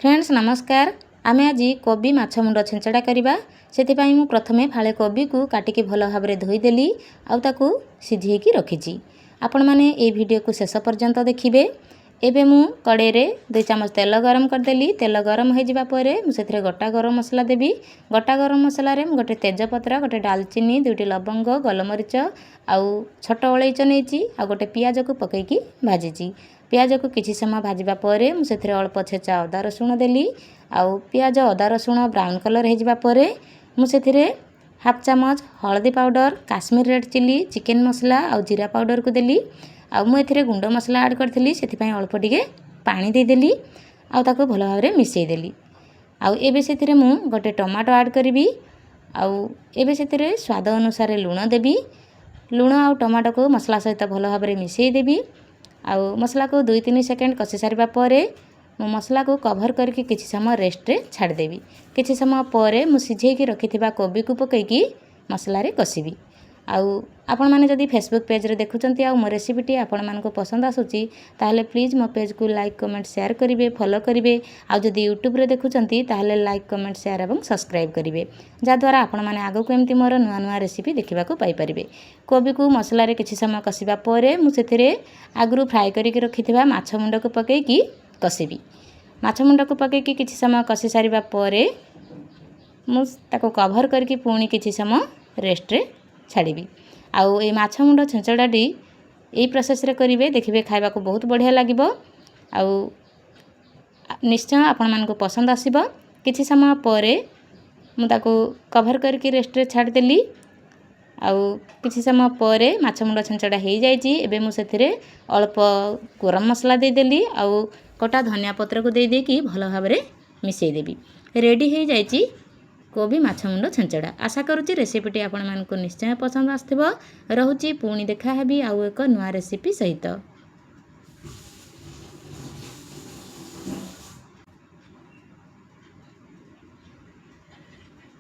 Friends नमस्कार। आमे आज कोबी माछ मुंड छेंचड़ा करवा से प्रथमे फाले कोबी को काटिकी भल भाव में धोईदेली आउ सिझेकी रखी। आपण मैंने ये वीडियो को शेष पर्यंत देखिए। एबे मु कड़े रे 2 चामच तेल गरम करदेली। तेल गरम हो जावा परे मुझे गोटा गरम मसला देवी। गोटा गरम मसला रे गोटे तेजपत्र, गोटे डालचीनी, 2टी लवंग, गोलमरीच आउ छोट अलैच नहीं आ गोटे पियाज को पकईकी भाजी। पियाज को किसी समय भाजवा परे मुझे अल्प छेचा अदा रसुण देली। आउ पियाज अदा रसुण ब्राउन कलर हो जावा परे मुझे हाफ चामच हल्दी powder, Kashmir red chilli, chicken masala आउ जीरा पाउडर को देली। आउ मु एथिरे गुंड मसला ऐड करथिली सेथिपाई अल्प टिके पानी देदेली आउ ताको भल भाव में मिसई देली। आउ एबे सेथिरे मु गोटे टमाटो ऐड करिवि। आउ एबे सेथिरे स्वाद अनुसार लूण देबी। लूण आउ टमाटो को मसला सहित भल भाव में मिसई देबी। आउ मसला को 2-3 सेकेंड कषि सारिबा परे मु मसला को कभर करके किछि समय रेस्ट रे छाड़ देबी। किछि समय परे मु सिझेकी रखिथिबा कोबी को पकईकी मसला रे कसिबी। आउ आपण माने जदि फेसबुक पेज रे देखुचंती आउ मो रेसिपीटी आपण मानको पसंद आसुची ताहले प्लीज मो पेज को लाइक कमेंट शेयर करिवे, फॉलो करिवे। आउ जदि यूट्यूब रे देखुचंती ताहले लाइक कमेंट शेयर एवं सब्सक्राइब करिवे जा द्वारा आपण माने आगो को एमती मोर नुआ नुआ रेसिपी देखिबा को पाई परिवे। कोबी को मसला रे किछि समय कसिबा परे मु सेथिरे आगरु फ्राई करिके रखिथिबा माछ मुंड को पकईकी कसिबी। माछ मुंड को पकईकी किछि समय कषि सारिबा परे मु ताको कभर करके पुणी किछि समय रेस्ट रे छाड़बी। आउ ए माछ मुंड छेंचड़ाटी यही प्रोसेस रे करिवे देखिबे खाइबा को बहुत बढ़िया लागिबो। आउ निश्चय आपण मानको पसंद आसीबो। किछि समय परे मु ताको कभर करके रेस्ट रे छाड़ देली। आउ किछि समय परे माछ मुंड छेंचड़ा हो जाइछि। एबे मु सेथिरे अल्प गरम मसला दे देली आउ कटा धनिया पत्र को दे देकी भल भाव में मिसई देबी। रेडी हो जाइछि कोबी माछ मुंड छेंचड़ा। आशा करुच्ची रेसिपीटी आपण मानको निश्चय पसंद आस्थिबो। रहुची पुणी देखा हेबी आउ एक नुआ रेसिपी सहित।